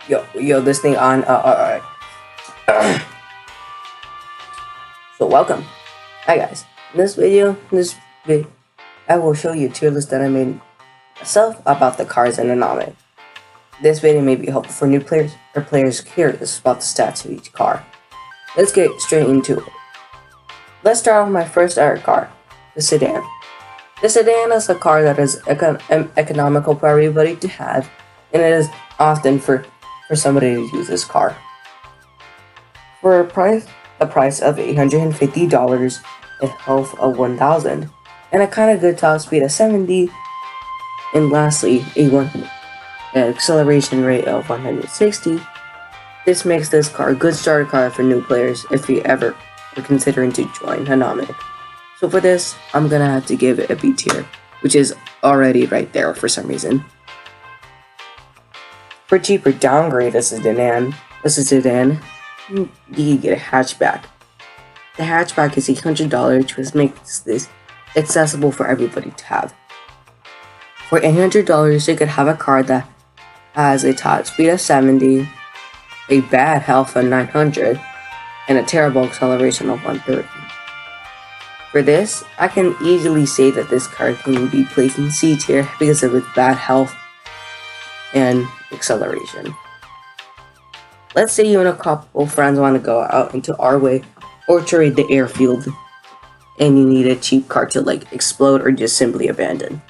Yo, this thing on. Alright. So welcome. Hi guys. In this video, I will show you a tier list that I made myself about the cars in Anomic. This video may be helpful for new players or players curious about the stats of each car. Let's get straight into it. Let's start with my first ever car, the Sedan. The Sedan is a car that is economical for everybody to have, and it is often for somebody to use this car. For a price of $850, a health of 1,000, and a kind of good top speed of 70, and lastly, an acceleration rate of 160. This makes this car a good starter car for new players if you ever are considering to join Anomic. So for this, I'm gonna have to give it a B tier, which is already right there for some reason. For cheaper downgrade as a sedan, you can get a hatchback. The hatchback is $800, which makes this accessible for everybody to have. For $800, you could have a car that has a top speed of 70, a bad health of 900, and a terrible acceleration of 130. For this, I can easily say that this car can be placed in C tier because of its bad health and acceleration. Let's say you and a couple friends want to go out into our way or trade the airfield, and you need a cheap car to explode or just simply abandon.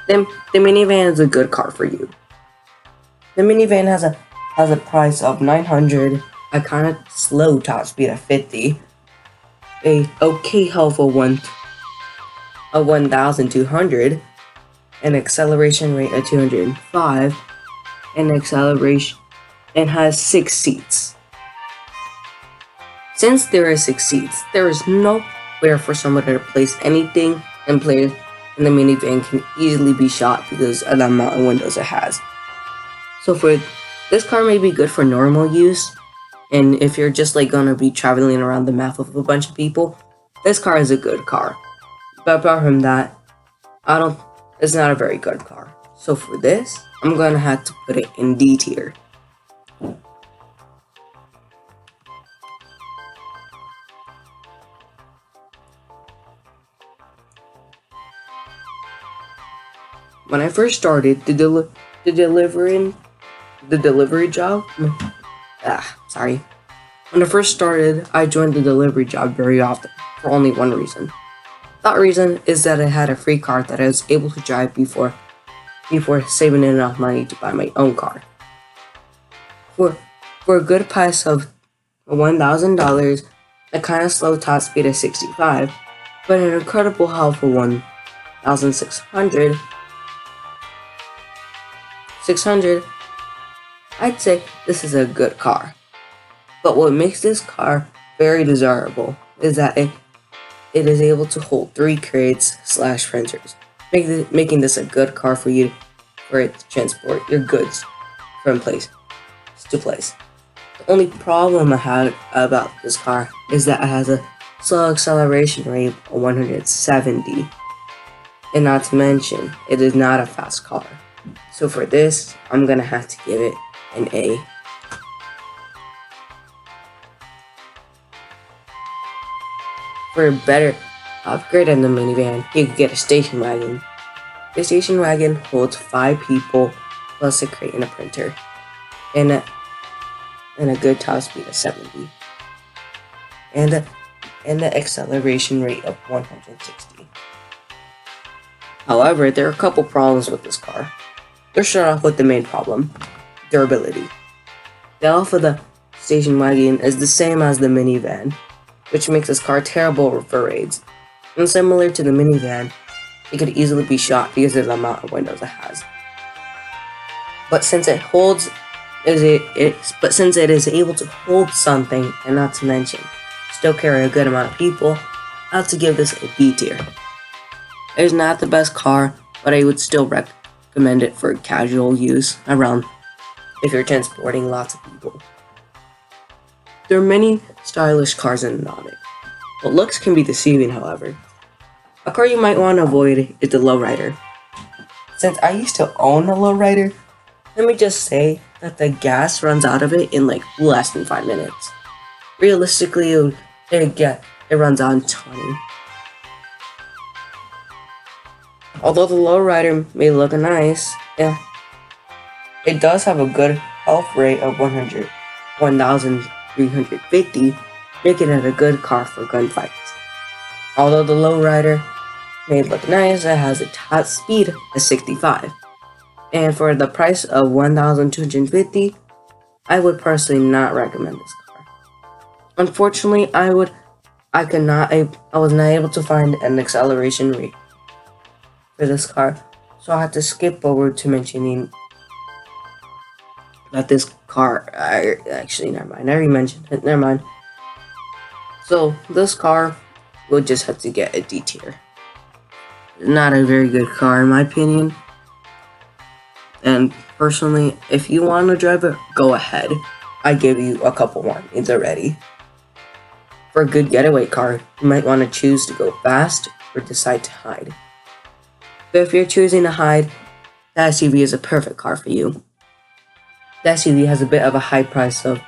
Then the Minivan is a good car for you. The Minivan has a price of $900, a kind of slow top speed of 50, a okay health of 1,200, an acceleration rate of 205, and has 6 seats. Since there are 6 seats, there is nowhere for someone to place anything, and players in the minivan can easily be shot because of the amount of windows it has. So this car may be good for normal use, and if you're just gonna be traveling around the map with a bunch of people, this car is a good car. But apart from that, it's not a very good car. So for this, I'm gonna have to put it in D tier. When I first started the delivery job, When I first started, I joined the delivery job very often for only one reason. That reason is that I had a free car that I was able to drive before saving enough money to buy my own car. For a good price of $1,000, a kind of slow top speed of 65, but an incredible health of 1,600, I'd say this is a good car. But what makes this car very desirable is that it is able to hold 3 crates/freezers, making this a good car for it to transport your goods from place to place. The only problem I had about this car is that it has a slow acceleration rate of 170, and not to mention, it is not a fast car. So for this, I'm gonna have to give it an A. For a better upgrade on the minivan, you could get a station wagon. The station wagon holds 5 people plus a crate and a printer, and a good top speed of 70, and the acceleration rate of 160. However, there are a couple problems with this car. Let's start off with the main problem: durability. The health of the station wagon is the same as the minivan, which makes this car terrible for raids. And similar to the minivan, it could easily be shot because of the amount of windows it has. But since it is able to hold something, and not to mention still carry a good amount of people, I have to give this a B tier. It is not the best car, but I would still recommend it for casual use around if you're transporting lots of people. There are many stylish cars in Anomic, but looks can be deceiving, however. A car you might want to avoid is the lowrider. Since I used to own a lowrider, let me just say that the gas runs out of it in like less than 5 minutes. Realistically, it runs out in 20. Although the lowrider may look nice, yeah, it does have a good health rate of 1,350, making it a good car for gunfights. Although the lowrider may look nice, it has a top speed of 65. And for the price of 1,250, I would personally not recommend this car. Unfortunately, I was not able to find an acceleration rate for this car, so I had to skip over to mentioning that this car, actually, never mind, I already mentioned it, never mind. So, this car will just have to get a D tier. Not a very good car in my opinion. And personally, if you want to drive it, go ahead. I give you a couple warnings already. For a good getaway car, you might want to choose to go fast or decide to hide. But if you're choosing to hide, the SUV is a perfect car for you. The SUV has a bit of a high price of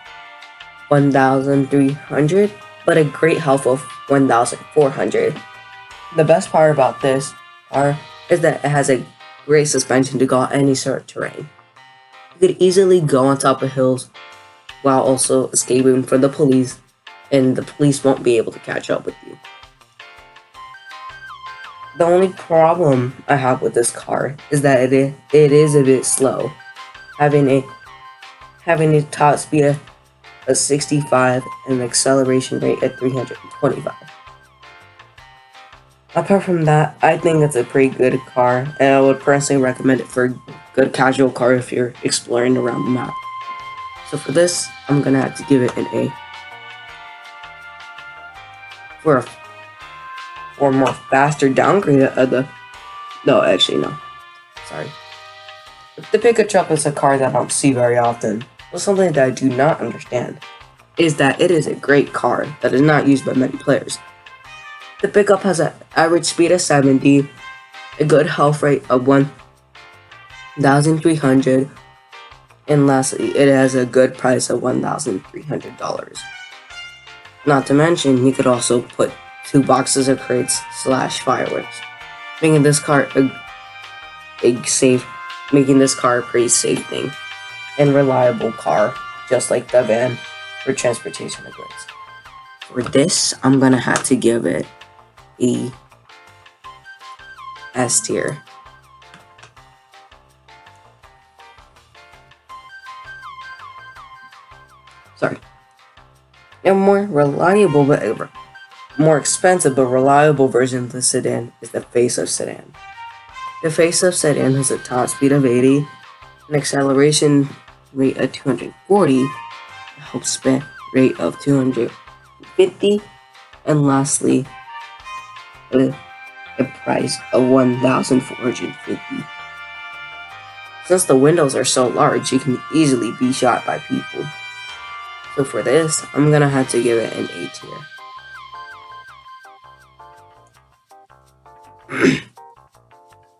$1,300, but a great health of $1,400. The best part about this car is that it has a great suspension to go on any sort of terrain. You could easily go on top of hills while also escaping from the police, and the police won't be able to catch up with you. The only problem I have with this car is that it is a bit slow, having a top speed of 65 and an acceleration rate at 325. Apart from that, I think it's a pretty good car, and I would personally recommend it for a good casual car if you're exploring around the map. So for this, I'm gonna have to give it an A. For a more faster downgrade of the... No, actually, no. Sorry. The pickup truck is a car that I don't see very often, but something that I do not understand is that it is a great car that is not used by many players. The pickup has an average speed of 70, a good health rate of 1,300, and lastly, it has a good price of $1,300. Not to mention, you could also put 2 boxes of crates / fireworks, making this car a pretty safe thing and reliable car, just like the van for transportation of goods. For this, I'm gonna have to give it a S tier. Sorry. A more reliable but more expensive but reliable version of the sedan is the Facelift sedan. The Facelift sedan has a top speed of 80, an acceleration rate of 240, a top spin rate of 250, and lastly, a price of $1,450. Since the windows are so large, you can easily be shot by people. So for this, I'm gonna have to give it an A tier.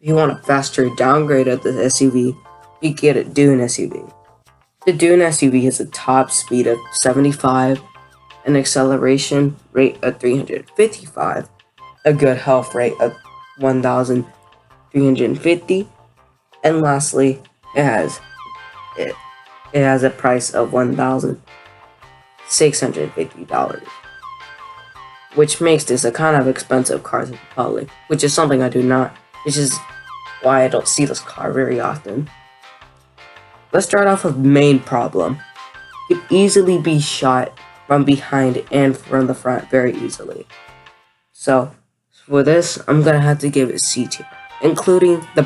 If you want a faster downgrade of the SUV, you get a Dune SUV. The Dune SUV has a top speed of 75, an acceleration rate of 355, a good health rate of 1,350, and lastly, it has a price of $1,650, which makes this a kind of expensive car to the public, which is something which is why I don't see this car very often. Let's start off with the main problem. You can easily be shot from behind and from the front very easily. So for this, I'm gonna have to give it C tier, including the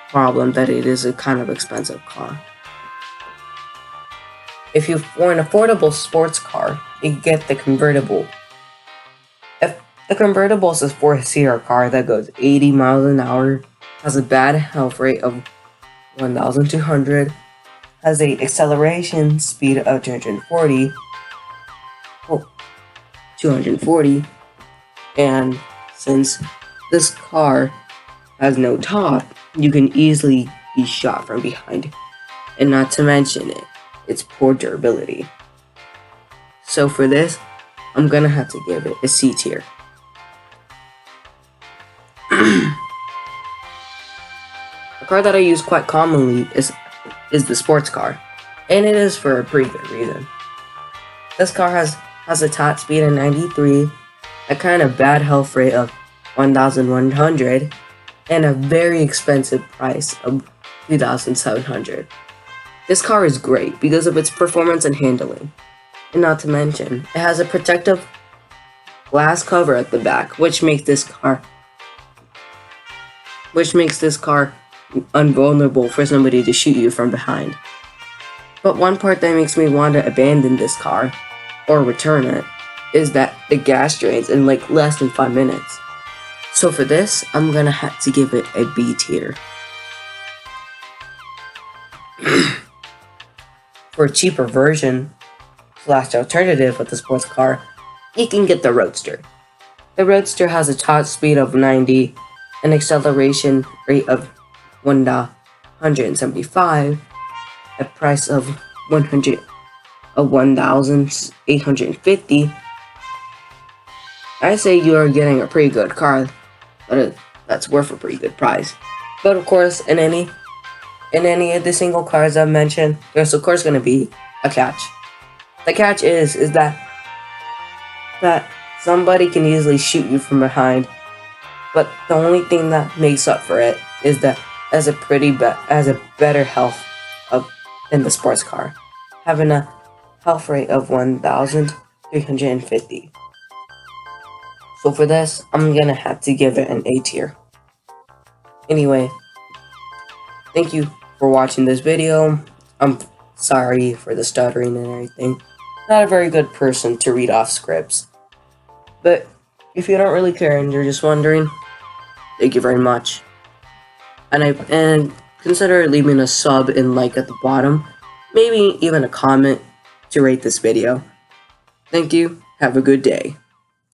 problem that it is a kind of expensive car. If you want an affordable sports car, you can get the Convertible. If the Convertible is a 4-seater car that goes 80 miles an hour, has a bad health rate of 1,200, has a acceleration speed of 240, and since this car has no top, you can easily be shot from behind and not to mention its poor durability. So for this, I'm gonna have to give it a C tier. A car that I use quite commonly is the sports car, and it is for a pretty good reason. This car has a top speed of 93, a kind of bad health rate of 1,100, and a very expensive price of 2,700. This car is great because of its performance and handling, and not to mention, it has a protective glass cover at the back, which makes this car invulnerable for somebody to shoot you from behind. But one part that makes me want to abandon this car or return it is that the gas drains in like less than 5 minutes. So for this, I'm gonna have to give it a B tier. For a cheaper version / alternative with the sports car, you can get the Roadster. The Roadster has a top speed of 90, an acceleration rate of 175, a price of 1,850. I say you are getting a pretty good car, but that's worth a pretty good price. But of course, in any of the single cars I've mentioned, there's of course going to be a catch. The catch is that somebody can easily shoot you from behind, but the only thing that makes up for it is that as a better health than the sports car, having a health rate of 1,350. So for this, I'm gonna have to give it an A tier. Anyway, thank you for watching this video. I'm sorry for the stuttering and everything. Not a very good person to read off scripts. But if you don't really care and you're just wondering, thank you very much. And consider leaving a sub and like at the bottom, maybe even a comment to rate this video. Thank you. Have a good day.